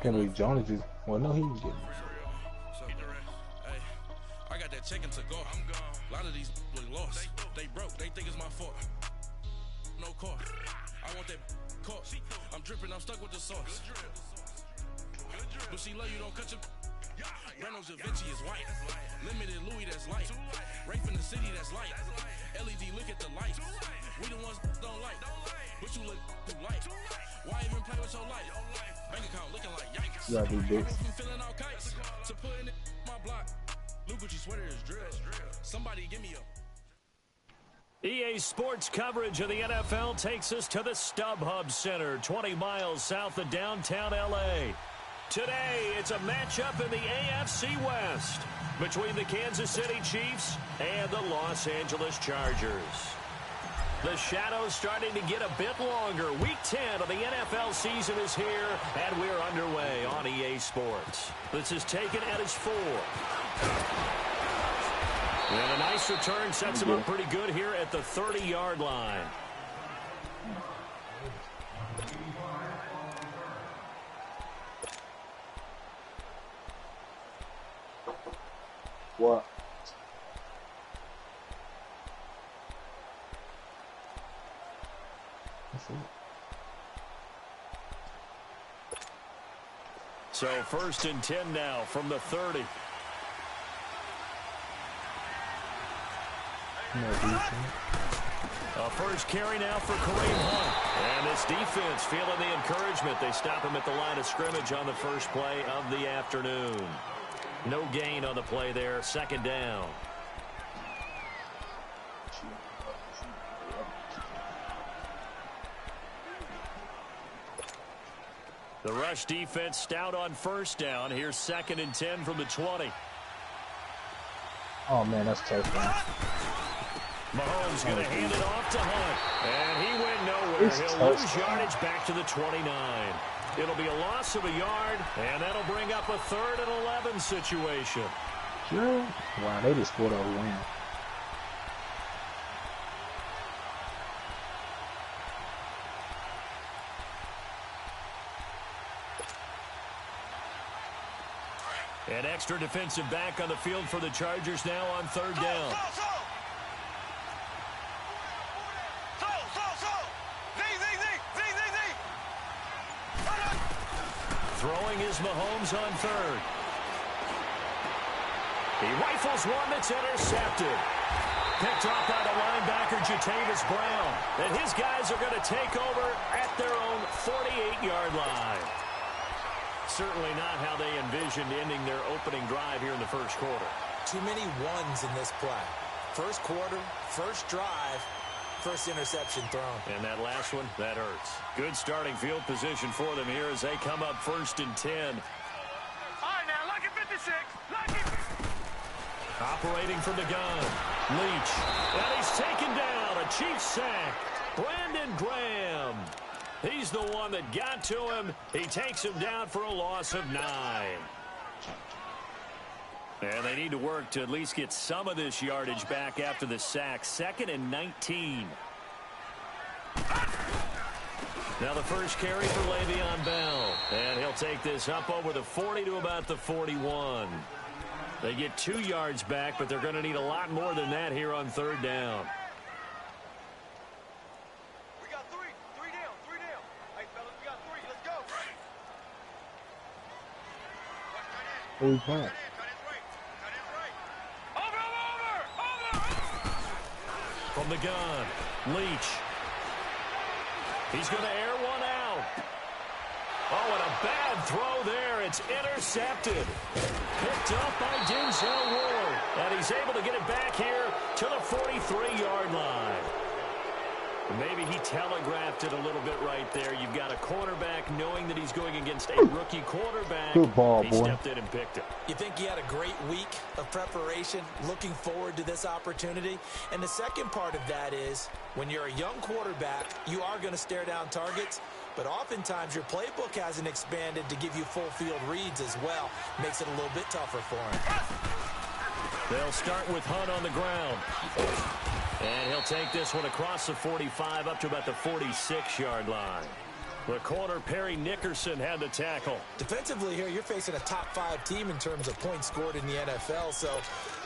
Can't believe Johnny just. Well, no, he was getting. I got that chicken to go. I'm gone. A lot of these look lost. They broke. They think it's my fault. No car. I want that car. I'm dripping. I'm stuck with the sauce. But she love you. Don't cut your. Reynolds Da Vinci is white. Limited Louis that's light. Rape in the city that's light. LED look at the lights. We the ones don't like. But you look too light. Why even play with your life? Bank account looking like yikes. Yeah, dude, I'm feeling all kites. To put in my block. Blue Gucci sweater is drill. Somebody give me a. EA Sports coverage of the NFL takes us to the StubHub Center, 20 miles south of downtown L.A. Today, it's a matchup in the AFC West between the Kansas City Chiefs and the Los Angeles Chargers. The shadow's starting to get a bit longer. Week 10 of the NFL season is here, and we're underway on EA Sports. This is taken at his 4. And a nice return sets him up pretty good here at the 30-yard line. What? So 1st and 10 now from the 30. A first carry now for Kareem Hunt. And this defense feeling the encouragement. They stop him at the line of scrimmage on the first play of the afternoon. No gain on the play there. 2nd down. The rush defense stout on 1st down. Here's 2nd and 10 from the 20. Oh, man, that's tough, man. Mahomes going to hand it off to Hunt. And he went nowhere. He'll lose yardage back to the 29. It'll be a loss of a yard, and that'll bring up a 3rd and 11 situation. Sure. Wow, they just scored a win. An extra defensive back on the field for the Chargers now on 3rd down. Throwing is Mahomes on 3rd. He rifles one that's intercepted. Picked off by the linebacker, Jatavis Brown. And his guys are going to take over at their own 48-yard line. Certainly not how they envisioned ending their opening drive here in the 1st quarter. Too many ones in this play. 1st quarter, 1st drive, 1st interception thrown. And that last one, that hurts. Good starting field position for them here as they come up 1st and 10. All right, now, lucky 56. Lucky. Operating from the gun. Leach. And he's taken down. A Chiefs sack. Brandon Graham. He's the one that got to him. He takes him down for a loss of 9. And they need to work to at least get some of this yardage back after the sack. 2nd and 19. Now the first carry for Le'Veon Bell. And he'll take this up over the 40 to about the 41. They get 2 yards back, but they're going to need a lot more than that here on 3rd down. We got 3. 3 down. 3 down. Hey, fellas, we got 3. Let's go. Who is that? From the gun, Leach. He's going to air one out. Oh, and a bad throw there. It's intercepted. Picked up by Denzel Ward. And he's able to get it back here to the 43-yard line. Maybe he telegraphed it a little bit right there. You've got a quarterback knowing that he's going against a rookie quarterback. Good ball, he boy. stepped in and picked it. You think he had a great week of preparation, looking forward to this opportunity? And the second part of that is, when you're a young quarterback, you are going to stare down targets, but oftentimes your playbook hasn't expanded to give you full field reads as well. Makes it a little bit tougher for him. They'll start with Hunt on the ground. And he'll take this one across the 45 up to about the 46-yard line. The corner, Perry Nickerson, had the tackle. Defensively here, you're facing a top 5 team in terms of points scored in the NFL. So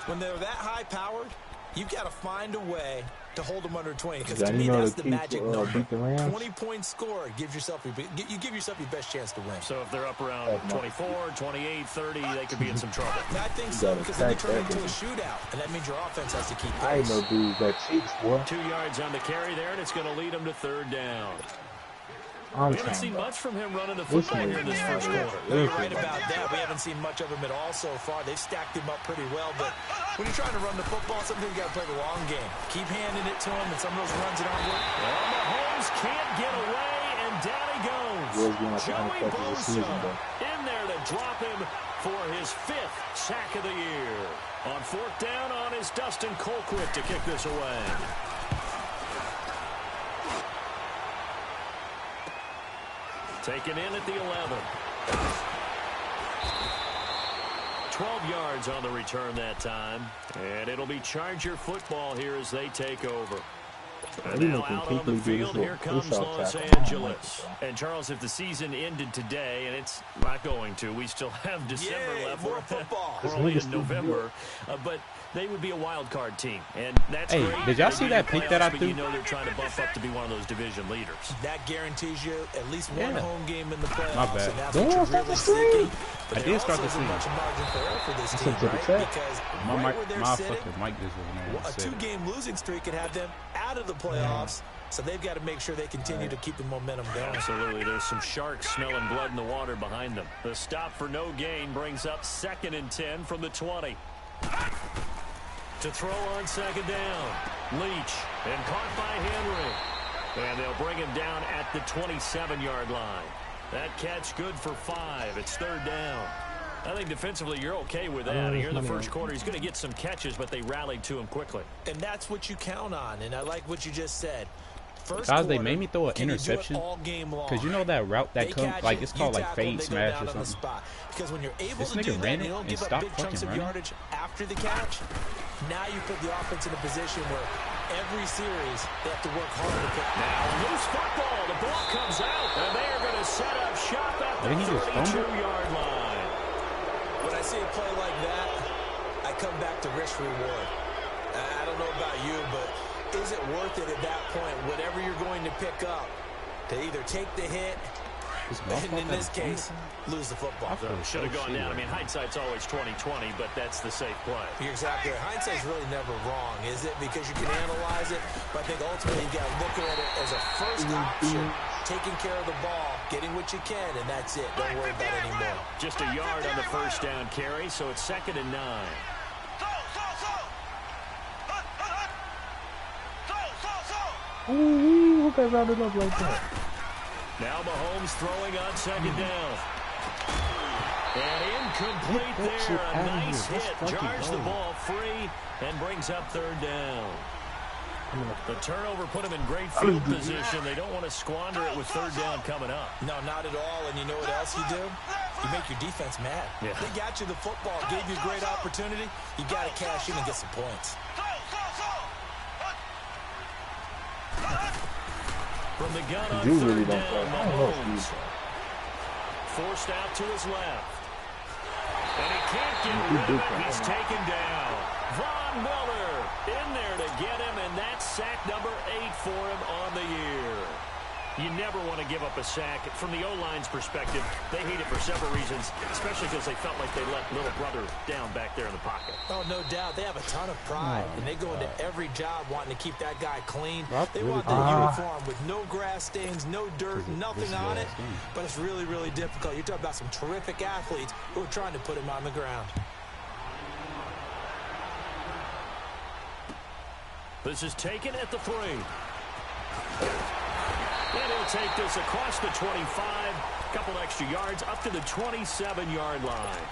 when they're that high-powered, you've got to find a way to hold them under 20. Because to me, that's the magic number. 20 points scored you give yourself your best chance to win. So if they're up around 24, 28, 30, they could be in some trouble. I think so, because then they turn into a shootout, and that means your offense has to keep pace. I ain't no dude that cheats, boy. 2 yards on the carry there, and it's going to lead them to third down. We haven't seen much from him running the football here in this first quarter. You're right about that. We haven't seen much of him at all so far. They've stacked him up pretty well, but when you're trying to run the football, sometimes you got to play the long game. Keep handing it to him, and some of those runs that aren't working. Well, Mahomes can't get away, and down he goes. Joey Bosa in there to drop him for his 5th sack of the year. On 4th down on is Dustin Colquitt to kick this away. Taken in at the 11. 12 yards on the return that time. And it'll be Charger football here as they take over. And now out on the field, here comes Los Angeles. And Charles, if the season ended today, and it's not going to, we still have December left. More football. We're only in November. But they would be a wild card team, and that's great. Did y'all see that pick that I threw? You know they're trying to bump up to be one of those division leaders. That guarantees you at least one home game in the playoffs. My bad. And that's what you're really seeking. I did start to see much margin for error for this team, right? Because my fucking mic just a 2-game losing streak could have them out of the playoffs. So they've got to make sure they continue to keep the momentum going. Absolutely. There's some sharks smelling blood in the water behind them. The stop for no gain brings up 2nd and 10 from the 20. To throw on 2nd down. Leach. And caught by Henry. And they'll bring him down at the 27-yard line. That catch good for 5. It's 3rd down. I think defensively you're okay with that. Here in the first quarter, he's going to get some catches, but they rallied to him quickly. And that's what you count on, and I like what you just said. Guys, they made me throw an interception because you know that route that comes like it's called like fade smash or something. Because when you're able to do that, you don't give up big chunks of yardage after the catch. Now you put the offense in a position where every series they have to work hard to put. Now loose football, the ball comes out, and they are going to set up shop at the 32-yard line. When I see a play like that, I come back to risk reward. I don't know about you, but is it worth it at that point, whatever you're going to pick up, to either take the hit, and in this case, lose the football? Should have gone down. I mean, hindsight's always 20/20, but that's the safe play. You're exactly right. Hindsight's really never wrong, is it? Because you can analyze it, but I think ultimately you got to look at it as a first option, taking care of the ball, getting what you can, and that's it. Don't worry about it anymore. Just a yard on the first down carry, so it's 2nd and 9. Ooh, hope they rounded up like that. Now Mahomes throwing on 2nd down. And incomplete there. A nice hit. Jars the ball free and brings up 3rd down. The turnover put him in great field position. They don't want to squander it with 3rd down coming up. No, not at all. And you know what else you do? You make your defense mad. Yeah. They got you the football, gave you a great opportunity. You got to cash in and get some points. From the gun on 3rd down, Mahomes forced out to his left. And he can't get rid of it. He's taken down. Von Miller in there to get him, and that's sack number 8 for him on the year. You never want to give up a sack. From the O-line's perspective, they hate it for several reasons, especially because they felt like they let little brother down back there in the pocket. Oh, no doubt. They have a ton of pride, and they go into every job wanting to keep that guy clean. They want the uniform with no grass stains, no dirt, nothing on it. But it's really, really difficult. You're talking about some terrific athletes who are trying to put him on the ground. This is taken at the 3. And he'll take this across the 25, couple extra yards, up to the 27-yard line.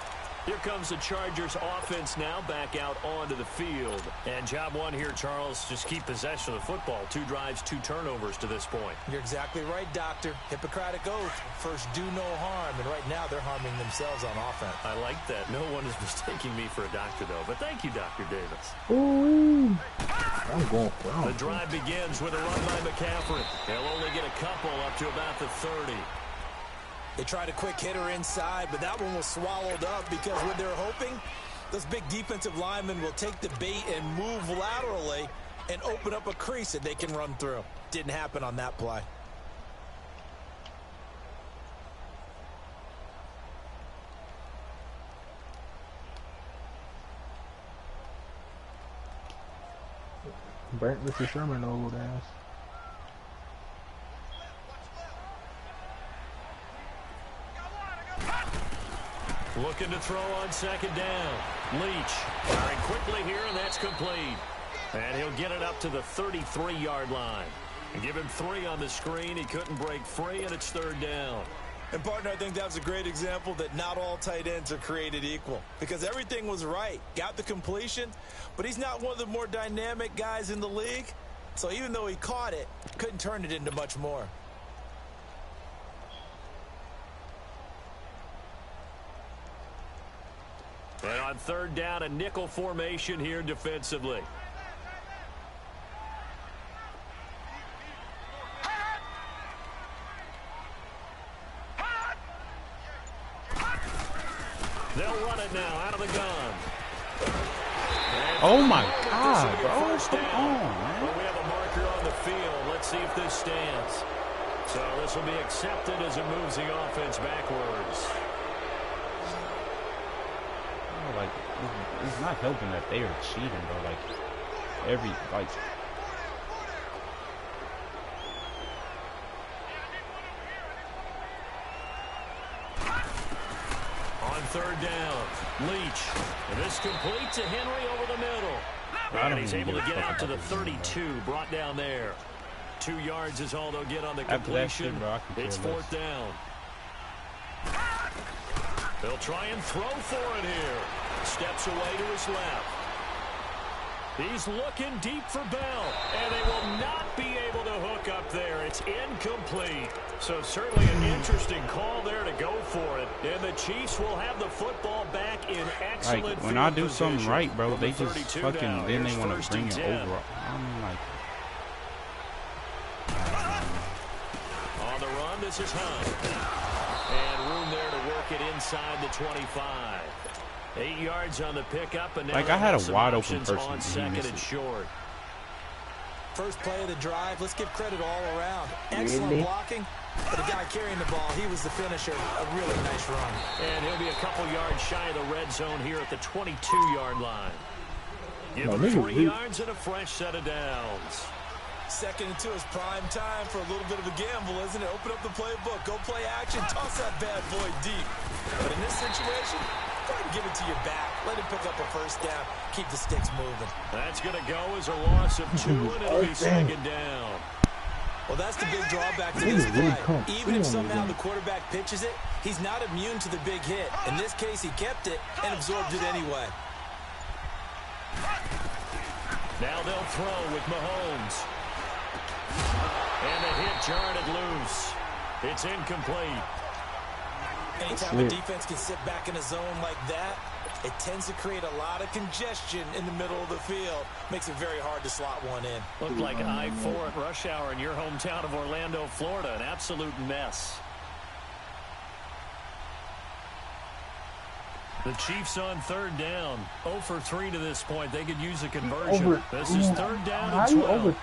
Here comes the Chargers offense now back out onto the field. And job one here, Charles, just keep possession of the football. 2 drives, 2 turnovers to this point. You're exactly right, Doctor. Hippocratic oath. First, do no harm. And right now, they're harming themselves on offense. I like that. No one is mistaking me for a doctor, though. But thank you, Dr. Davis. Ooh. I'm going for The drive begins with a run by McCaffrey. They'll only get a couple up to about the 30. They tried a quick hitter inside, but that one was swallowed up because what they're hoping, those big defensive linemen will take the bait and move laterally and open up a crease that they can run through. Didn't happen on that play. Burnt Mr. Sherman old ass. Looking to throw on second down. Leach firing quickly here, and that's complete. And he'll get it up to the 33-yard line. And give him 3 on the screen. He couldn't break free, and it's 3rd down. And, partner, I think that was a great example that not all tight ends are created equal. Because everything was right. Got the completion, but he's not one of the more dynamic guys in the league. So even though he caught it, couldn't turn it into much more. And on 3rd down, a nickel formation here defensively. They'll run it now out of the gun. Oh my God, bro. Come on, man. Well, we have a marker on the field. Let's see if this stands. So this will be accepted as it moves the offense backwards. Like, it's not helping that they are cheating, bro. Like, On 3rd down, Leach. And this complete to Henry over the middle. And he's able to get out to the 32, brought down there. 2 yards is all they'll get on the completion. It's 4th down. They'll try and throw for it here. Steps away to his left. He's looking deep for Bell, and they will not be able to hook up there. It's incomplete. So certainly an interesting call there to go for it. And the Chiefs will have the football back in excellent like when I do position. something right, bro, they just fucking now. then they Here's want to bring it 1st and 10. over. I'm like, on the run, this is Hunt. And room there to work it inside the 25. 8 yards on the pickup, and now like I had a some wide open options person on and he second missed and it. short. First play of the drive, let's give credit all around. Excellent blocking, but the guy carrying the ball, he was the finisher. A really nice run. And he'll be a couple yards shy of the red zone here at the 22-yard line. Give him 3 yards and a fresh set of downs. 2nd and 2 is prime time for a little bit of a gamble, isn't it? Open up the playbook, go play action, toss that bad boy deep. But in this situation, go ahead and give it to your back. Let him pick up a 1st down. Keep the sticks moving. That's going to go as a loss of 2, and it'll be 2nd down. Well, that's the big drawback to this play. Even if somehow the quarterback pitches it, he's not immune to the big hit. In this case, he kept it and absorbed it anyway. Now they'll throw with Mahomes. And the hit jarred it loose. It's incomplete. Anytime a defense can sit back in a zone like that, it tends to create a lot of congestion in the middle of the field. Makes it very hard to slot one in. Looked like I-4 at rush hour in your hometown of Orlando, Florida. An absolute mess. The Chiefs on 3rd down. 0 for 3 to this point. They could use a conversion. This is 3rd down and 12.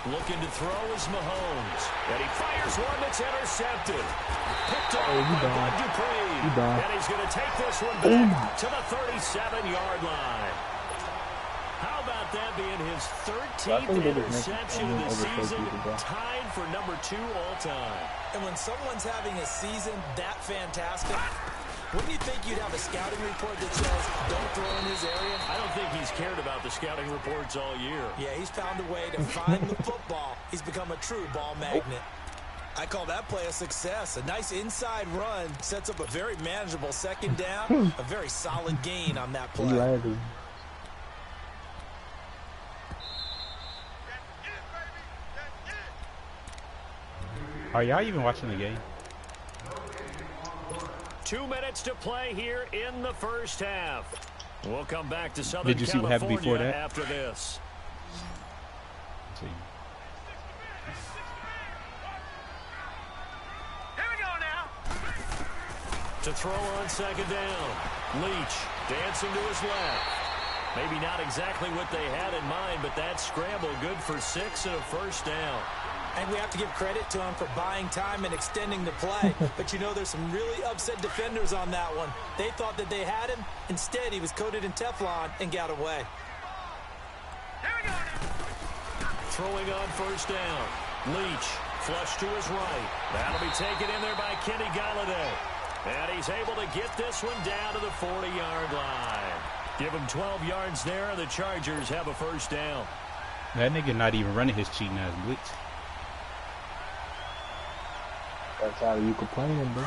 Looking to throw is Mahomes. And he fires one that's intercepted. Picked off by Dupree. And he's going to take this one back to the 37-yard line. How about that being his 13th interception of the season, tied for number 2 all-time. And when someone's having a season that fantastic, wouldn't you think you'd have a scouting report that says, don't throw in his area? I don't think he's he's cared about the scouting reports all year. Yeah, he's found a way to find the football. He's become a true ball magnet. I call that play a success. A nice inside run sets up a very manageable second down. A very solid gain on that play. Are y'all even watching the game? 2 minutes to play here in the first half. We'll come back to Southern Did you see what happened before that? After this. Here we go now. To throw on second down. Leach dancing to his left. Maybe not exactly what they had in mind, but that scramble good for 6 and a first down. And we have to give credit to him for buying time and extending the play. But, you know, there's some really upset defenders on that one. They thought that they had him. Instead, he was coated in Teflon and got away. Here we go now. Throwing on first down. Leach, flush to his right. That'll be taken in there by Kenny Golladay. And he's able to get this one down to the 40-yard line. Give him 12 yards there, and the Chargers have a first down. That nigga not even running his cheating ass blitz. That's how you complaining, bro.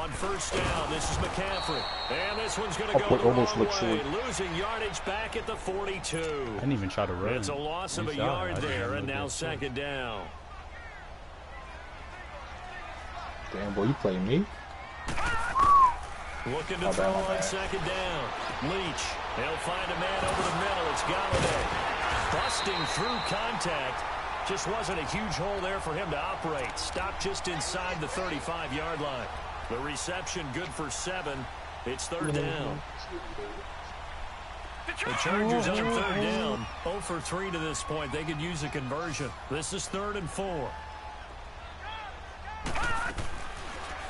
On first down, this is McCaffrey. And this one's going to go the almost wrong looks way, short. losing yardage back at the 42. I didn't even try to run. It's a loss of a yard there, and now second down. Damn, boy, you play me? Looking to throw on second down. Leach. They'll find a man over the middle. It's Golladay. Busting through contact. Just wasn't a huge hole there for him to operate. Stopped just inside the 35-yard line. The reception good for 7. It's third down. The Chargers on third down. 0 for 3 to this point. They could use a conversion. This is 3rd and 4.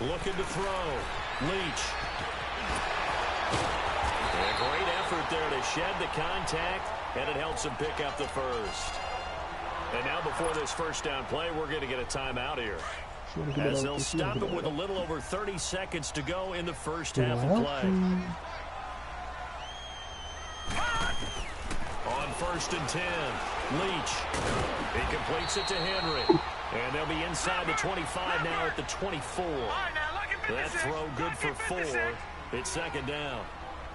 Looking to throw. Leach. A great effort there to shed the contact, and it helps him pick up the first. And now before this first down play, we're going to get a timeout here. As they'll stop it with a little over 30 seconds to go in the first half of play. On 1st and 10, Leach. He completes it to Henry. And they'll be inside the 25 now at the 24. That throw good for 4. It's second down.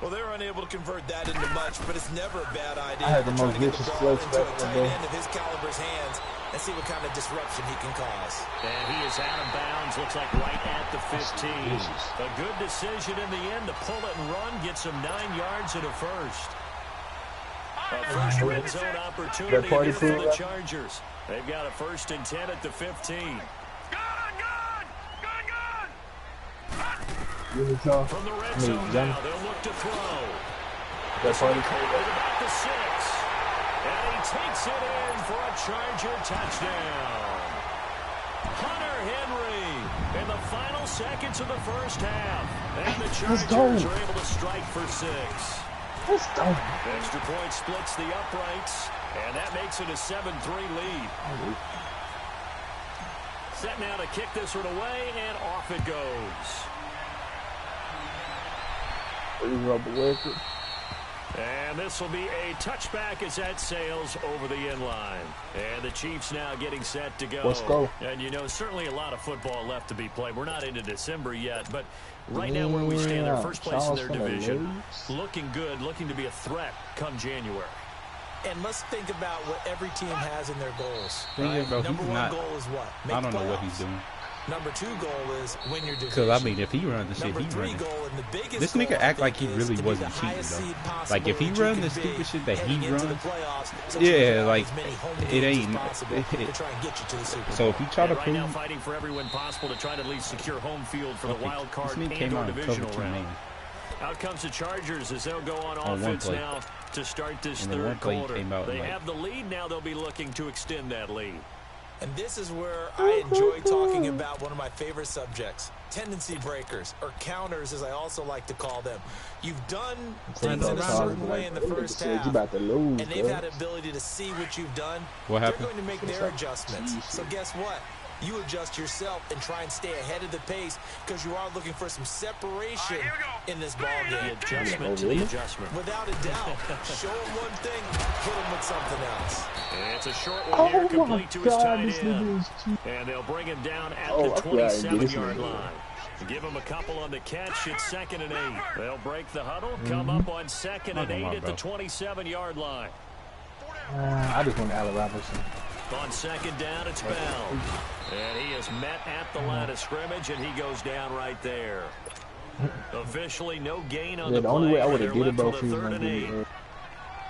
Well, they're unable to convert that into much, but it's never a bad idea. I had the to most get the vicious ball flow into a back tight in the day. end of his caliber's hands and see what kind of disruption he can cause. And he is out of bounds, looks like right at the 15. A good decision in the end to pull it and run, gets him 9 yards and a first. A first red zone opportunity here for the Chargers. They've got a 1st and 10 at the 15. From the red zone now, they'll look to throw. This one at about the 6. And he takes it in for a Charger touchdown. Hunter Henry in the final seconds of the first half. And the Chargers are able to strike for 6. Let's go. Extra point splits the uprights, and that makes it a 7-3 lead. Set now to kick this one away, and off it goes. And this will be a touchback as that sails over the end line. And the Chiefs now getting set to go. Let's go. And, you know, certainly a lot of football left to be played. We're not into December yet, but right now where we stand, they're first place in their division. Looking good, looking to be a threat come January. And let's think about what every team has in their goals. Right? Bro, Number one goal is what? Make I don't know playoffs. what he's doing. Number 2 goal is win your division. Because, I mean, if he runs the shit Number he 3 runs. goal and the biggest This nigga goal, act I like he think, really is to be wasn't the cheating, highest though. seed possible Like, if he that you run can the be stupid shit that he heading into the runs, playoffs, so yeah, you have like, as many home it games ain't. as possible to try and get you to the Super Bowl. So if he try to right prove. now fighting for every win possible to try to at least secure home field for the wild card This nigga and came or out and divisional covered 2 round. man. Out comes the Chargers as they'll go on On one offense play. now to start this And then one third play he quarter. came out They and, like, have the lead now. They'll be looking to extend that lead. And this is where I enjoy talking about one of my favorite subjects, tendency breakers, or counters, as I also like to call them. You've done things in a certain way in the first half, and they've had the ability to see what you've done. What happened? They're going to make their adjustments. So guess what? You adjust yourself and try and stay ahead of the pace because you are looking for some separation in this ball game. The adjustment to the adjustment. Without a doubt. Show them one thing, hit them with something else. And it's a short one here, complete to his tight end. And they'll bring him down at the 27-yard line. Give him a couple on the catch. It's 2nd and 8. They'll break the huddle, come up on 2nd and 8 at the 27-yard line. I just want Allen Robinson. On 2nd down, it's Bell. And he is met at the line of scrimmage, and he goes down right there. Officially, no gain on the play. Only way I would have did it, bro, for the 3rd and 8.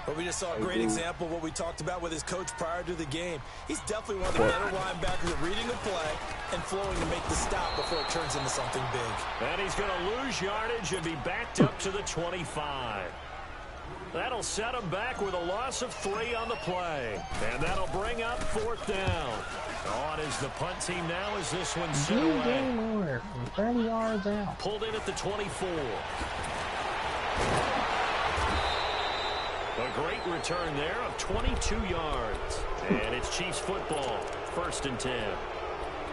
But we just saw a great example of what we talked about with his coach prior to the game. He's definitely one of the better linebackers at reading a play and flowing to make the stop before it turns into something big. And he's going to lose yardage and be backed up to the 25. That'll set him back with a loss of 3 on the play. And that'll bring up 4th down. On is the punt team now as this one's sent away. From 30 yards out. Pulled in at the 24. A great return there of 22 yards. And it's Chiefs football. 1st and 10.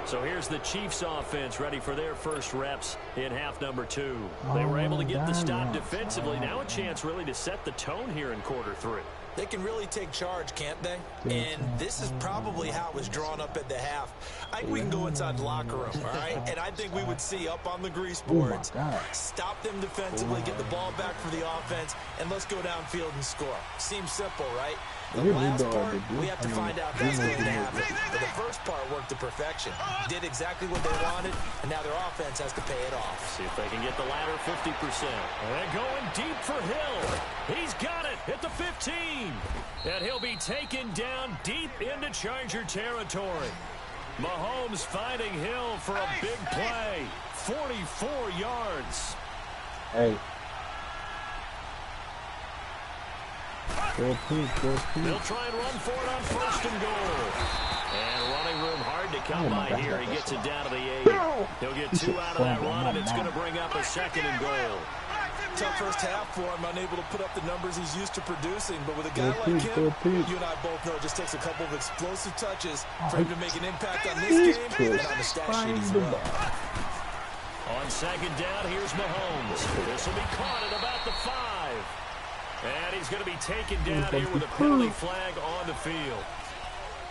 So here's the Chiefs offense ready for their first reps in half number 2. They were able to get the stop defensively. Now a chance really to set the tone here in quarter 3. They can really take charge, can't they? And this is probably how it was drawn up at the half. I think we can go inside the locker room, all right? And I think we would see up on the grease boards, stop them defensively, get the ball back for the offense, and let's go downfield and score. Seems simple, right? The last part, we have to find out that's going to happen. But the first part worked to perfection. Did exactly what they wanted, and now their offense has to pay it off. See if they can get the latter 50%. And going deep for Hill. He's got it at the 15. And he'll be taken down deep into Charger territory. Mahomes finding Hill for a big play. 44 yards. Hey. They'll try and run for it on 1st and goal. And running room hard to come by here. He gets it down to the 8. He'll get 2 out of that run, and it's going to bring up a 2nd and goal. Tough first half for him, unable to put up the numbers he's used to producing. But with a guy like him, you and I both know it just takes a couple of explosive touches for him to make an impact on this game and on the stat sheet as well. On 2nd down, here's Mahomes. This will be caught at about the 5. And he's going to be taken down here with a penalty flag on the field.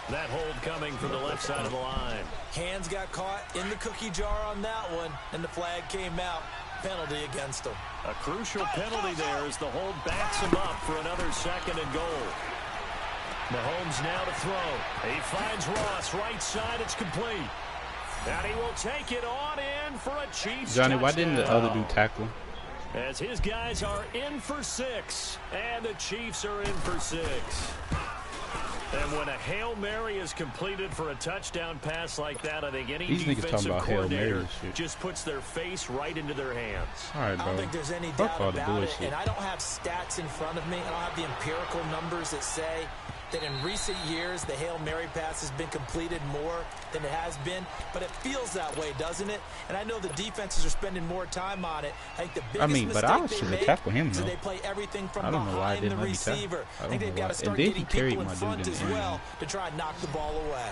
That hold coming from the left side of the line. Hands got caught in the cookie jar on that one, and the flag came out. Penalty against him. A crucial penalty there as the hold backs him up for another 2nd and goal. Mahomes now to throw. He finds Ross right side. It's complete. And he will take it on in for a Chiefs Johnny, touchdown. why didn't the other dude tackle? As his guys are in for 6, and the Chiefs are in for 6. And when a Hail Mary is completed for a touchdown pass like that, I think any defensive coordinator just puts their face right into their hands. All right, bro. I don't think there's any doubt about it, and I don't have stats in front of me. I don't have the empirical numbers that say that in recent years the Hail Mary pass has been completed more than it has been, but it feels that way, doesn't it? And I know the defenses are spending more time on it. I think the biggest mistake they make is they play everything from behind the receiver. I think they've got to start getting people in front as well to try and knock the ball away.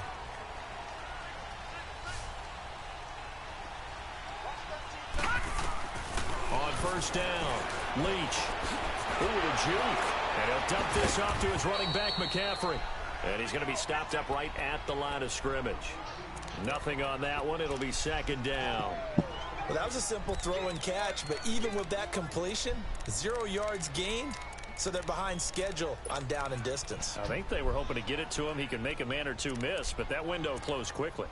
On 1st down, Leach. Ooh, the juke. And he'll dump this off to his running back, McCaffrey. And he's going to be stopped up right at the line of scrimmage. Nothing on that one. It'll be 2nd down. Well, that was a simple throw and catch, but even with that completion, 0 yards gained, so they're behind schedule on down and distance. I think they were hoping to get it to him. He could make a man or two miss, but that window closed quickly.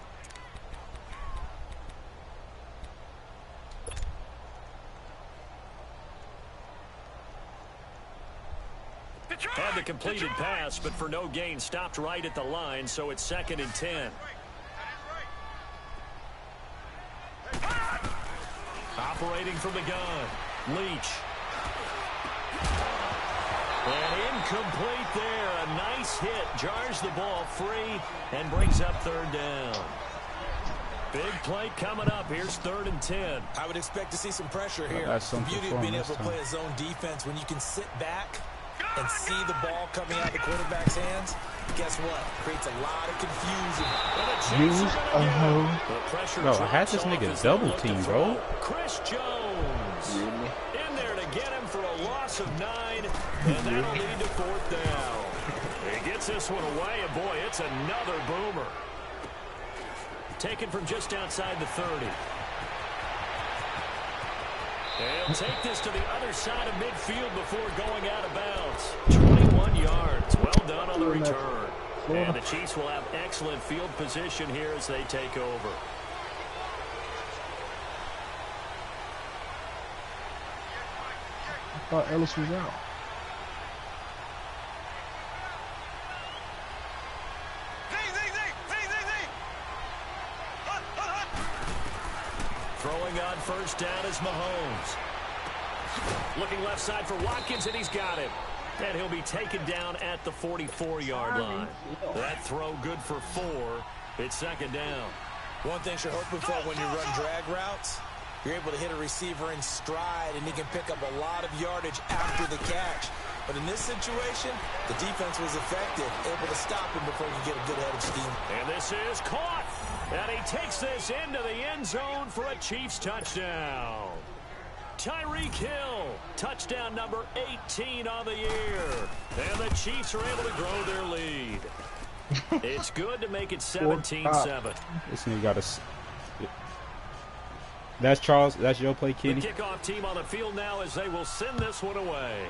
Had the completed pass, but for no gain, stopped right at the line, so it's 2nd and 10. Operating from the gun, Leach. And incomplete there. A nice base hit jars the ball free and brings up third down. Big play coming up. Here's 3rd and 10. I would expect to see some pressure here. The beauty of being able to play a zone defense when you can sit back and see the ball coming out of the quarterback's hands. Guess what? Creates a lot of confusion. Bro, I had this nigga double team, bro. Chris Jones in there to get him for a loss of 9, and that'll lead to 4th down. He gets this one away, and boy, it's another boomer. Taken from just outside the 30. They'll take this to the other side of midfield before going out of bounds. 21 yards. Well done on the return. And the Chiefs will have excellent field position here as they take over. I thought Ellis was out. Throwing on 1st down is Mahomes. Looking left side for Watkins, and he's got him. And he'll be taken down at the 44-yard line. That throw good for 4. It's 2nd down. One thing you're hoping for when you run drag routes, you're able to hit a receiver in stride, and he can pick up a lot of yardage after the catch. But in this situation, the defense was effective, able to stop him before he could get a good head of steam. And this is caught. And he takes this into the end zone for a Chiefs touchdown. Tyreek Hill, touchdown number 18 on the year. And the Chiefs are able to grow their lead. It's good to make it 17-7. This nigga got us. That's Charles. That's your play, Kenny. The kickoff team on the field now as they will send this one away.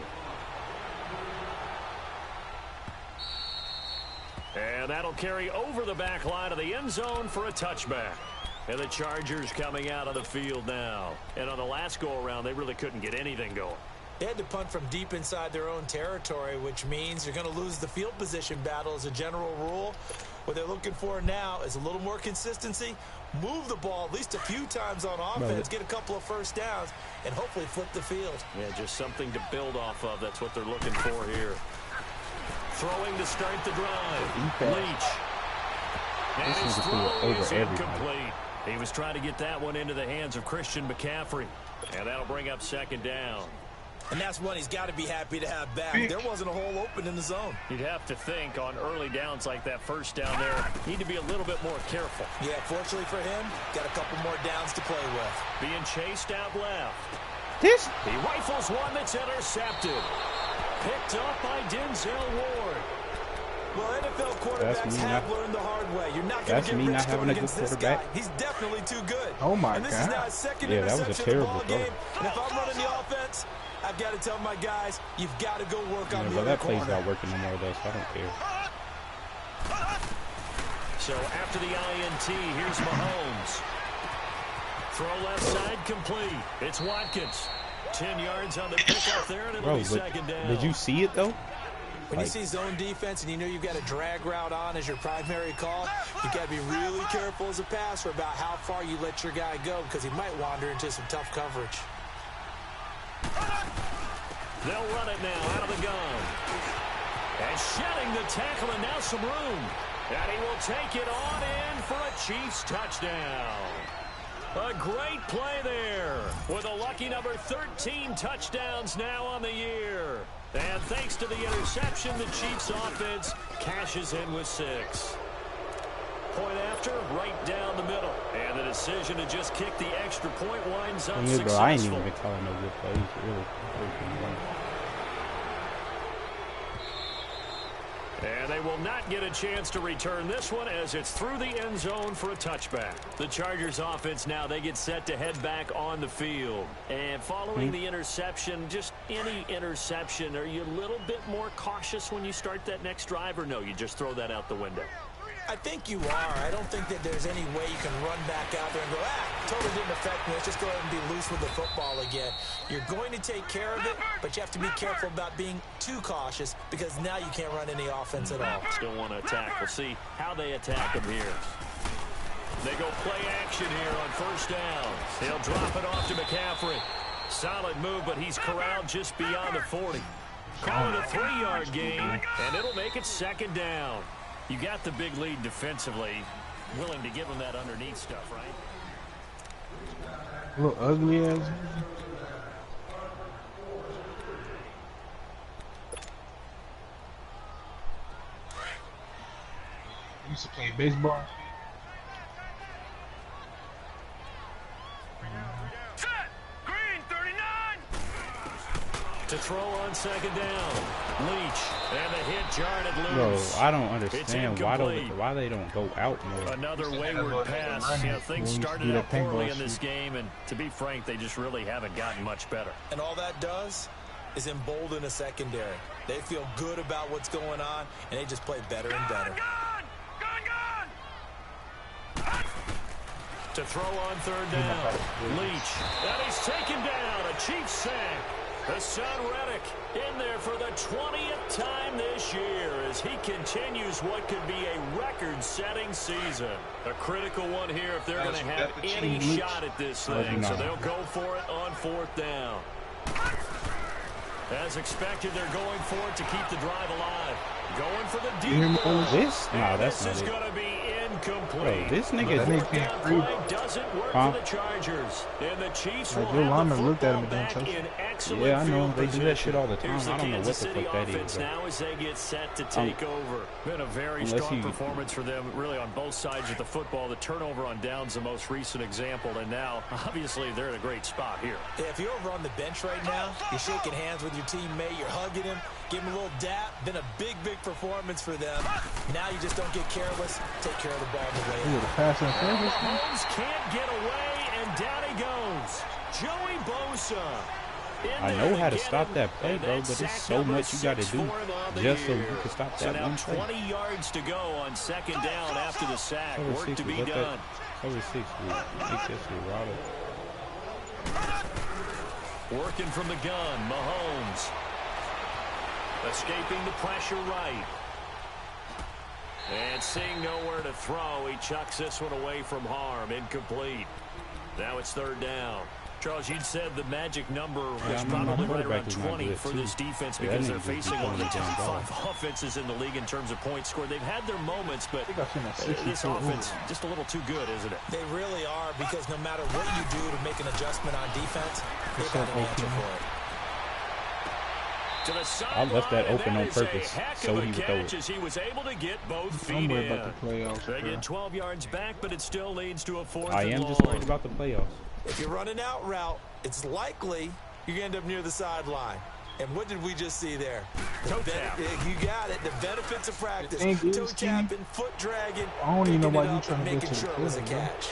And that'll carry over the back line of the end zone for a touchback. And the Chargers coming out of the field now. And on the last go-around, they really couldn't get anything going. They had to punt from deep inside their own territory, which means you're going to lose the field position battle as a general rule. What they're looking for now is a little more consistency, move the ball at least a few times on offense, get a couple of 1st downs, and hopefully flip the field. Yeah, just something to build off of. That's what they're looking for here. Throwing to start the drive. Leach. And his throw is incomplete. He was trying to get that one into the hands of Christian McCaffrey. And that'll bring up 2nd down. And that's one he's got to be happy to have back. There wasn't a hole open in the zone. You'd have to think on early downs like that 1st down there, need to be a little bit more careful. Yeah, fortunately for him, got a couple more downs to play with. Being chased out left. He rifles one that's intercepted. Picked up by Denzel Ward. Well, NFL quarterbacks have learned the hard way. You're not going to get rich going against this guy. He's definitely too good. Oh, my God. And this is now his 2nd interception of the ball game. And if I'm running the offense, I've got to tell my guys, you've got to go work on the other that corner. play's not working anymore, though, so I don't care. So after the INT, here's Mahomes. Throw left side complete. It's Watkins. 10 yards on the pickup there, and it'll be 2nd down. Did you see it, though? When you see zone defense and you know you've got a drag route on as your primary call, you've got to be really careful as a passer about how far you let your guy go because he might wander into some tough coverage. They'll run it now out of the gun. And shedding the tackle and now some room. And he will take it on in for a Chiefs touchdown. A great play there with a lucky number 13 touchdowns now on the year. And thanks to the interception, the Chiefs offense cashes in with 6. Point after, right down the middle. And the decision to just kick the extra point winds up successful. I ain't even been calling no good plays. Really. And they will not get a chance to return this one as it's through the end zone for a touchback. The Chargers offense now, they get set to head back on the field. And following the interception, just any interception, are you a little bit more cautious when you start that next drive, or no, you just throw that out the window? I think you are. I don't think that there's any way you can run back out there and go, totally didn't affect me. Let's just go ahead and be loose with the football again. You're going to take care of it, but you have to be careful about being too cautious because now you can't run any offense at all. Still want to attack. We'll see how they attack them here. They go play action here on 1st down. They'll drop it off to McCaffrey. Solid move, but he's corralled just beyond the 40. Call it a 3-yard gain, and it'll make it 2nd down. You got the big lead defensively. Willing to give them that underneath stuff, right? A little ugly ass. I used to play baseball. To throw on 2nd down. Leach. And the hit jarred it loose. Bro, I don't understand why they don't go out more. Another wayward pass. You know, things started out poorly in this game, and to be frank, they just really haven't gotten much better. And all that does is embolden a secondary. They feel good about what's going on, and they just play better and better. To throw on 3rd down. Leach. And he's taken down. A Chiefs sack. Hassan Reddick in there for the 20th time this year as he continues what could be a record-setting season. A critical one here if they're going to have any shot at this thing. So they'll go for it on 4th down. As expected, they're going for it to keep the drive alive. Going for the deep ball. This? No, that's not it. This is going to be incomplete. Bro, this nigga doesn't work for the Chargers. And the Chiefs will have the looked at him back in excellent yeah, I know. field They do that shit all the position. time. I don't know what the fuck that is. Now as they get set to take over. Been a very strong performance for them, really, on both sides of the football. The turnover on downs, the most recent example. And now, obviously, they're in a great spot here. Yeah, if you're over on the bench right now, you're shaking hands with your teammate, you're hugging him, give him a little dap. Been a big performance for them. Now you just don't get careless. Take care of the ball on the way out. Mahomes can't get away, and down he goes. Joey Bosa. I know how to stop that play, bro, but it's so much you got to do just so you can stop that one play. 20 yards to go on 2nd down after the sack. Work to be done. Over 6, make this Rado. Working from the gun, Mahomes. Escaping the pressure right. And seeing nowhere to throw, he chucks this one away from harm. Incomplete. Now it's 3rd down. Charles, you'd said the magic number was probably right around 20 for this defense because they're facing one of the top 5 offenses in the league in terms of points scored. They've had their moments, but this offense just a little too good, isn't it? They really are, because no matter what you do to make an adjustment on defense, they've got an answer for it. I left that open on purpose so he would throw it. He was able to get both feet in. They get 12 yards back, but it still leads to a 4th and long. I am just worried about the playoffs. If you're running out route, it's likely you're going to end up near the sideline. And what did we just see there? Toe tap. You got it. The benefits of practice. Toe tapping, foot dragging, I don't even know why you're trying to making sure it was a catch.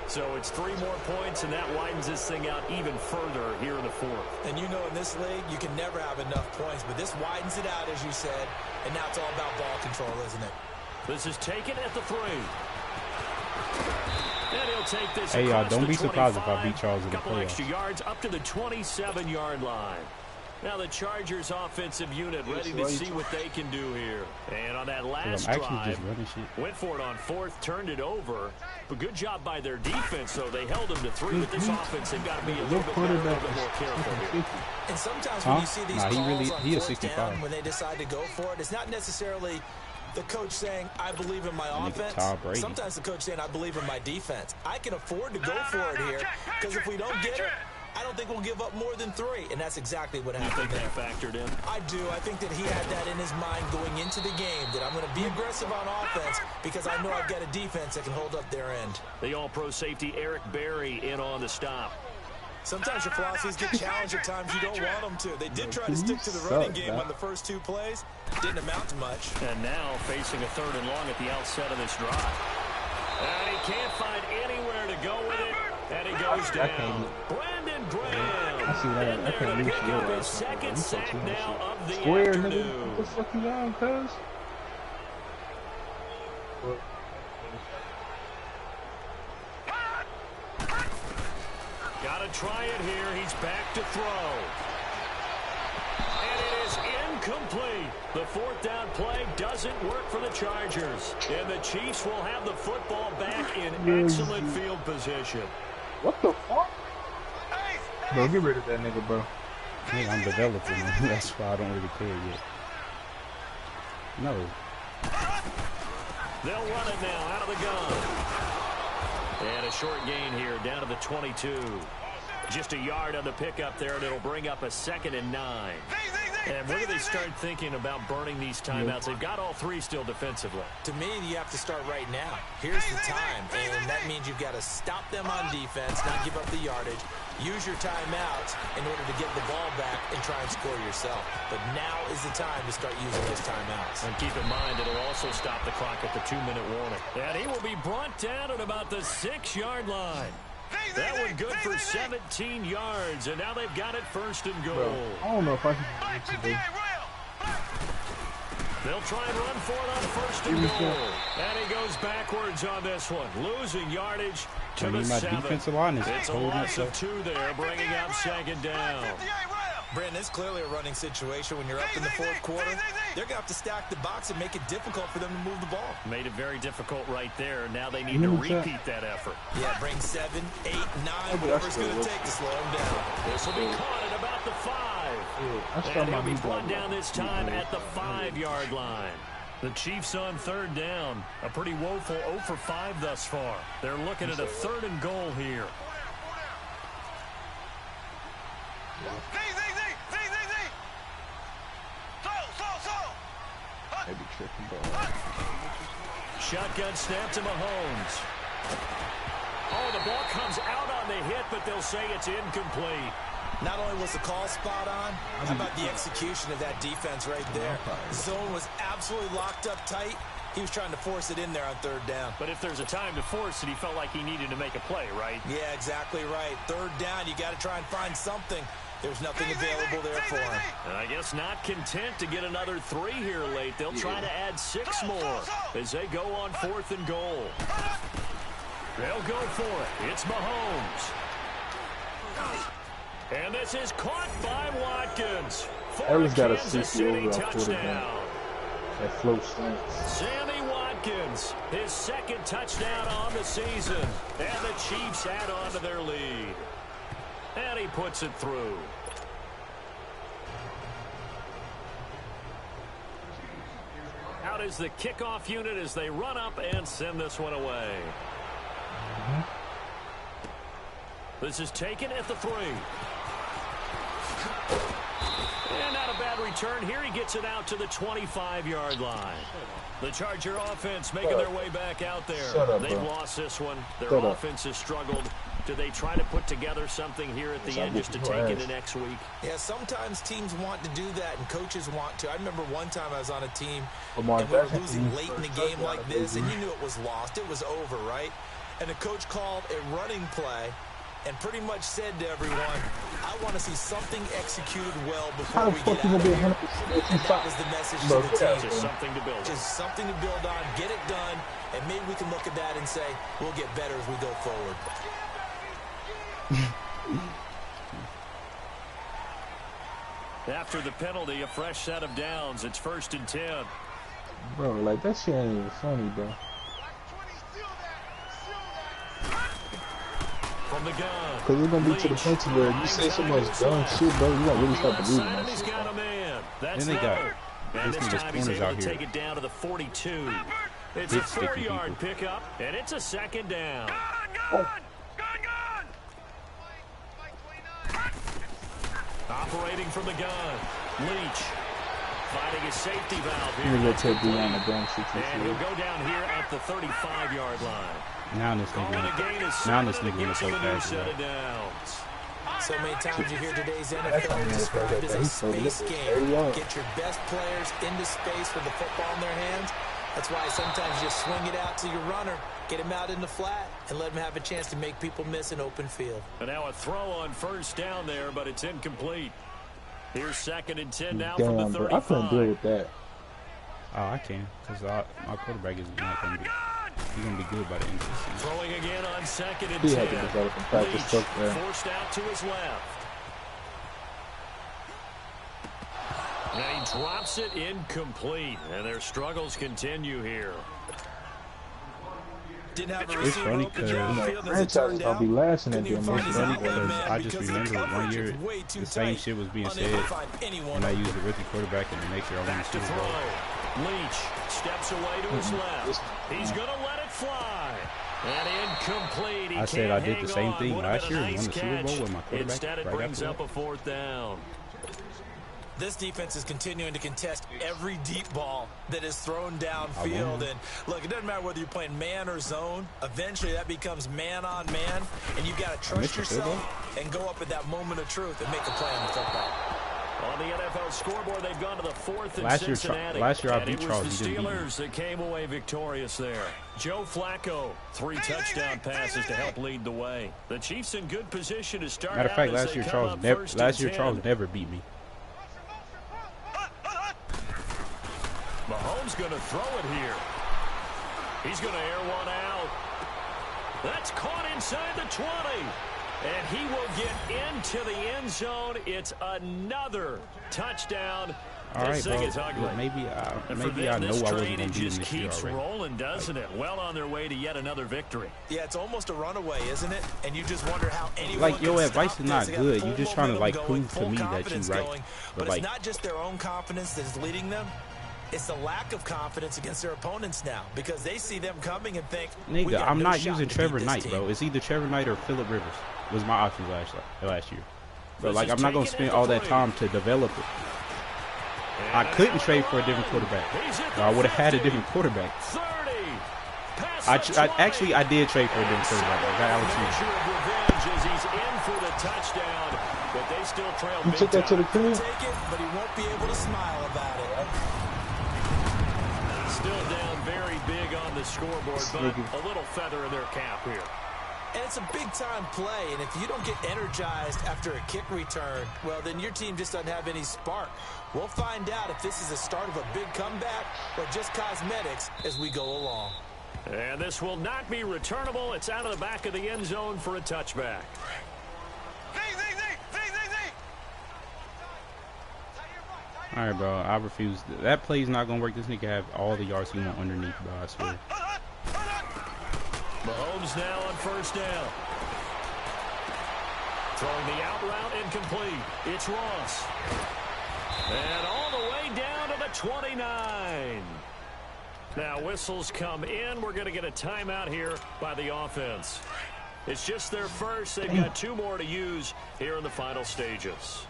So it's 3 more points, and that widens this thing out even further here in the 4th. And you know, in this league, you can never have enough points, but this widens it out, as you said, and now it's all about ball control, isn't it? This is taken at the 3. And he'll take this. Hey, y'all, don't be surprised if I beat Charles in the couple playoffs. Extra yards up to the 27-yard line. Now the Chargers offensive unit ready to see what they can do here. And on that last drive, went for it on 4th, turned it over. But good job by their defense, though. They held them to 3 with this offense. They've got to be a little bit better, a little bit more careful here. And sometimes when you see these calls on 4th down, when they decide to go for it, it's not necessarily the coach saying, I believe in my offense. Sometimes the coach saying, I believe in my defense. I can afford to go for it here, because if we don't get it, I don't think we'll give up more than 3, and that's exactly what happened. You think that factored in? I do. I think that he had that in his mind going into the game, that I'm going to be aggressive on offense because I know I've got a defense that can hold up their end. The all-pro safety Eric Berry in on the stop. Sometimes your philosophies get challenged at times you don't want them to. They did try to stick to the running game on the first 2 plays. Didn't amount to much. And now facing a 3rd and long at the outset of this drive. And he can't find anywhere to go with it. And he goes down. Brandon Graham. I see that. I can't reach pick up his 2nd sack now of the Square, afternoon. nigga. What the fuck you on, cuz? Gotta try it here. He's back to throw. And it is incomplete. The 4th down play doesn't work for the Chargers. And the Chiefs will have the football back in excellent field position. What the fuck? Bro, get rid of that nigga, bro. Hey, I'm developing it. That's why I don't really care yet. No. They'll run it now out of the gun. And a short gain here down to the 22. Just a yard on the pickup there, and it'll bring up a 2nd and 9. And where do they start thinking about burning these timeouts? They've got all 3 still defensively. To me, you have to start right now. Here's the time, and that means you've got to stop them on defense, not give up the yardage, use your timeouts in order to get the ball back and try and score yourself. But now is the time to start using those timeouts. And keep in mind, it'll also stop the clock at the 2-minute warning. And he will be brought down at about the 6-yard line. That one good for 17 yards, and now they've got it 1st and goal. Bro, I don't know if I can do it. They'll try and run for it on 1st and goal. And he goes backwards on this one, losing yardage to the 7. Defensive line is it's a loss of 2 there, bringing up 2nd down. Brandon, it's clearly a running situation when you're up in the 4th quarter. They're going to have to stack the box and make it difficult for them to move the ball. Made it very difficult right there. Now they need to repeat that effort. Yeah, bring 7, 8, 9, whatever it's going to take to slow them down. This will be caught at about the 5. And he'll be brought down this time at the 5-yard line. The Chiefs on 3rd down. A pretty woeful 0 for 5 thus far. They're looking at a 3rd and goal here. Maybe tripping ball. Shotgun snap to Mahomes. Oh, the ball comes out on the hit, but they'll say it's incomplete. Not only was the call spot on, how about the execution of that defense right there? Zone was absolutely locked up tight. He was trying to force it in there on 3rd down. But if there's a time to force it, he felt like he needed to make a play, right? Yeah, exactly right. 3rd down, you got to try and find something. There's nothing available there for him. And I guess not content to get another 3 here late. They'll try to add 6 more as they go on 4th and goal. They'll go for it. It's Mahomes. And this is caught by Watkins for a Kansas City touchdown. That flow stinks. Sammy Watkins, his 2nd touchdown on the season. And the Chiefs add on to their lead. And he puts it through. Out is the kickoff unit as they run up and send this one away. This is taken at the 3. And not a bad return. Here he gets it out to the 25-yard line. The Charger offense making their way back out there. They've lost this one. Their offense has struggled. Do they try to put together something here at the end just to take into next week? Yeah, sometimes teams want to do that and coaches want to. I remember one time I was on a team and we were losing late in the game like this, and you knew it was lost. It was over, right? And the coach called a running play and pretty much said to everyone, I want to see something executed well before we get out of here. And that was the message to the team. Just something to build on. Just something to build on, get it done, and maybe we can look at that and say, we'll get better as we go forward. After the penalty, a fresh set of downs. It's 1st and 10. Bro, like, that shit ain't even funny, bro. From the gun. Because it's going to be to the point where you say so much dumb shit, bro, you got to really start believing that He's shit. got a man. Then they got and this time he's able out to here. take it down to the 42. It's a 4-yard pickup, and it's a 2nd down. Operating from the gun. Leach finding his safety valve here. And he'll go down here at the 35-yard line. Now this nigga is so fast. So many times you hear today's NFL described as a space game. Get your best players into space with the football in their hands. That's why sometimes you just swing it out to your runner, get him out in the flat, and let him have a chance to make people miss an open field. And now a throw on 1st down there, but it's incomplete. Here's 2nd and 10 now from the 35. I couldn't deal with that. Oh, I can, because my quarterback is not going to be. He's going to be good by the end of the season. Throwing again on 2nd and He 10. had to develop and practice stuff there. Forced out to his left. And he drops it incomplete. And their struggles continue here. Didn't have a It's receiver funny open because downfield as it franchise turned is gonna out. be lasting at Couldn't the even end find of his the outlet because man I just because remember the one coverage year is way too the same tight. shit was being Unable to said, find anyone and I open. used the rookie quarterback, and the next year I won the Back to Super Bowl. throw. Leach steps away to his left. He's going to let it fly. And incomplete. He I said I can't did hang the same on. thing Would have last been year a and won nice the Super Bowl catch. with my quarterback Instead, it right brings after up a fourth down. This defense is continuing to contest every deep ball that is thrown downfield. And look, it doesn't matter whether you're playing man or zone. Eventually, that becomes man on man. And you've got to trust yourself and go up at that moment of truth and make a play on the football. On the NFL scoreboard, they've gone to the 4th in Last Cincinnati. year I and beat it Charles. was the He didn't beat me. Steelers that came away victorious there. Joe Flacco, 3 touchdown passes to help lead the way. The Chiefs in good position to start Matter of fact, out as last they year come Charles up never. first Last and year Charles 10. never beat me. Mahomes going to throw it here. He's going to air one out. That's caught inside the 20. And he will get into the end zone. It's another touchdown. All right, This thing bro. is ugly. Maybe And for maybe I them, know this I wasn't train, gonna it beat him just this year keeps already. rolling, doesn't it? Well on their way to yet another victory. Yeah, it's almost a runaway, isn't it? And you just wonder how anyone Like, your can advice stop is not this. They got good. full You just trying to, like, momentum going, prove to full me that you confidence right. going. But, But like, it's not just their own confidence that is leading them. It's the lack of confidence against their opponents now because they see them coming and think, we nigga, got I'm no not shot using to Trevor beat this Knight, team. bro. It's either Trevor Knight or Phillip Rivers. Was my options last year. But This like, is I'm not gonna taken spend at all the that 3. time to develop it. I couldn't trade for a different quarterback. Or I would have had a different quarterback. 30. Actually, I did trade for a different quarterback. I got Alex Smith. Measure of revenge as he's in for the touchdown, but they still trail You big took that to the time. crib? Take it, but he won't be able to smile about it. Still down very big on the scoreboard, but a little feather in their cap here. And it's a big-time play, and if you don't get energized after a kick return, well, then your team just doesn't have any spark. We'll find out if this is the start of a big comeback or just cosmetics as we go along. And this will not be returnable. It's out of the back of the end zone for a touchback. All right, bro. I refuse. That play's not gonna work. This nigga have all the yards he want underneath, bro. I swear. Mahomes now on first down. Throwing the out route incomplete. It's Ross. And all the way down to the 29. Now whistles come in. We're going to get a timeout here by the offense. It's just their first. They've got 2 more to use here in the final stages.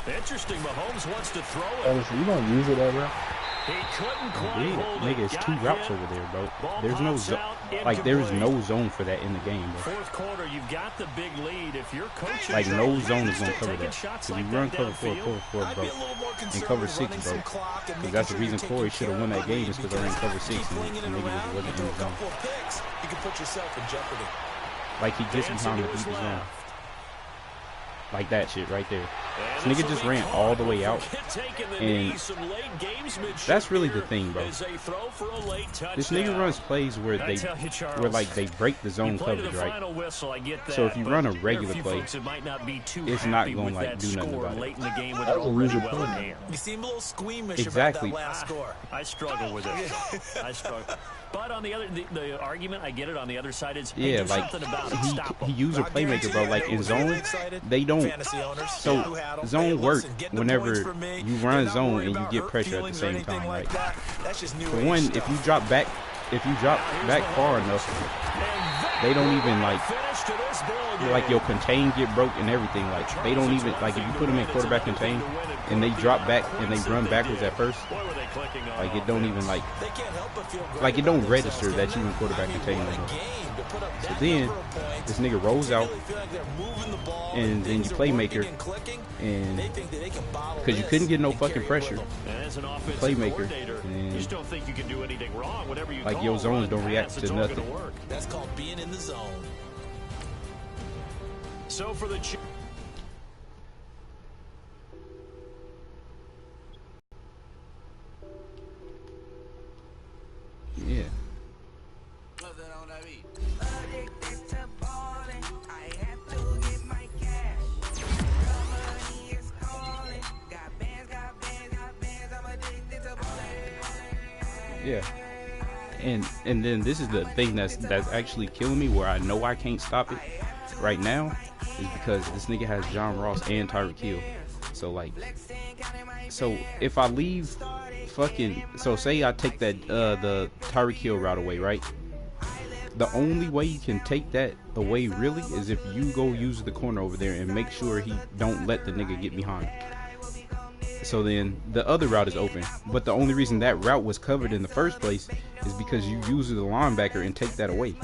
Interesting. Mahomes wants to throw it. You don't use it ever. He couldn't quite hold it. Nigga, it's 2 Got routes hit. over there, bro. Ball There's no pops zone. out, Like, there's no incomplete. zone for that in the game, bro. Fourth quarter, you've got the big lead. If you're coaching, Like, no zone is gonna cover taking that. shots If you like run that cover 4, downfield, cover 4, I'd bro. be a little more concerned cover with 6, running bro. some clock and Because making that's the sure reason you're Corey taking should have care won of that the game lead, is because they're in because cover 6 keep and flinging it niggas around, wasn't you in throw the a zone. couple of picks, you can put yourself in jeopardy. Like, he gets Dancing behind to the his deep zone. left. Like that shit right there. And This nigga this'll just be ran caught. all the way out. Taking the And knee, some late gamesmanship that's really the here thing, bro. as they throw for a late This touchdown. nigga runs plays where I they, tell you, Charles, where like they break the zone you play to coverage, the right? final whistle, I get that, So if you but run a there are regular few play, folks that might not be too it's happy not gonna, with like, that do nothing score about it. late in the game when That they're was a already user well in play. hand. You seem a little squeamish Exactly. about that last score. I struggle with it. I struggle. But on the other, the argument, I get it. On the other side is, hey, Yeah, do like something about it. Stop he them. used a playmaker, bro. Like in zone, they don't. So zone work whenever you run zone and you get pressure at the same time, right? For one, if you drop back far enough, they don't even like your contain get broke and everything. Like they don't even like if you put them in quarterback contain and they drop back and they run backwards at first, like it don't even like it don't register that you in quarterback contain anymore. So then this nigga rolls out and then you playmaker and because you couldn't get no fucking pressure, playmaker and you just don't think you can do anything wrong. Whatever you like call your a zones run don't react pass, to it's all nothing. gonna work. That's called being in the zone. So for the Yeah. Yeah. And then this is the thing that's actually killing me, where I know I can't stop it right now, is because this nigga has John Ross and Tyreek Hill. So like, so if I leave fucking, so say I take that the Tyreek Hill route away, right? The only way you can take that away really is if you go use the corner over there and make sure he don't let the nigga get behind. So then the other route is open. But the only reason that route was covered in the first place is because you use the linebacker and take that away.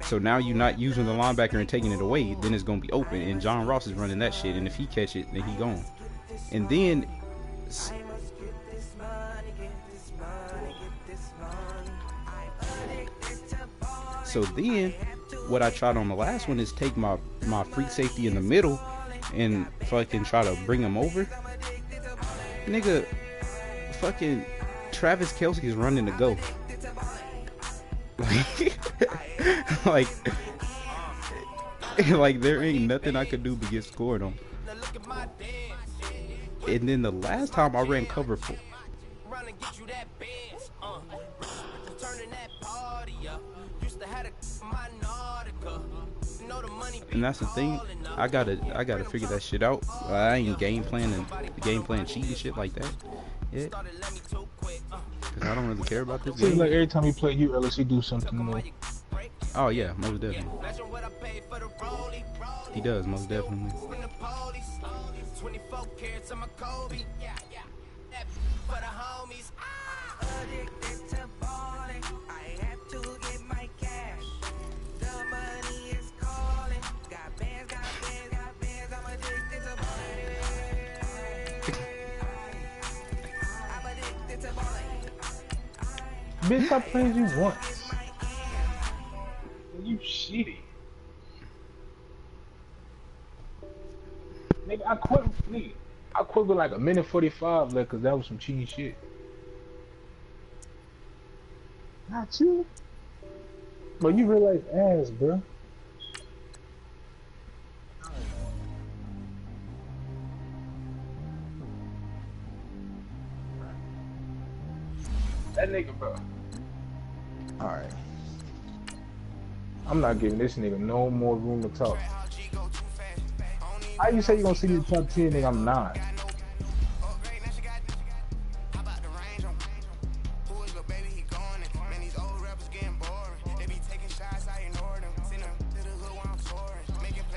So now you're not using the linebacker and taking it away, then it's going to be open. And John Ross is running that shit. And if he catch it, then he gone. And then... So then, what I tried on the last one is take my free safety in the middle and fucking try to bring him over. Nigga, fucking Travis Kelce is running to go. Like there ain't nothing I could do but get scored on. And then the last time I ran cover 4. And that's the thing, I gotta figure that shit out. I ain't game planning cheating shit like that yet, cause I don't really care about this game. Seems like every time you play you LSU do something new. Oh yeah, most definitely. He does, most definitely. Bitch, I played you once. You shitty. Nigga, I quit with like a minute 45 left because that was some cheating shit. Not you. But you realize ass, bro. That nigga, bro. Alright. I'm not giving this nigga no more room to talk. How you say you gonna see me top 10, nigga? I'm not.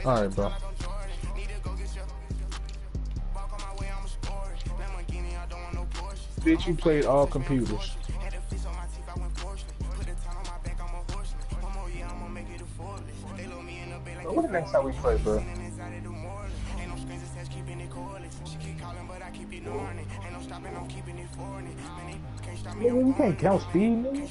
Alright, bro. Bitch, you played all computers. What the next time we play, bro? Nigga, you can't count speed, nigga.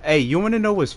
Hey, you wanna know what's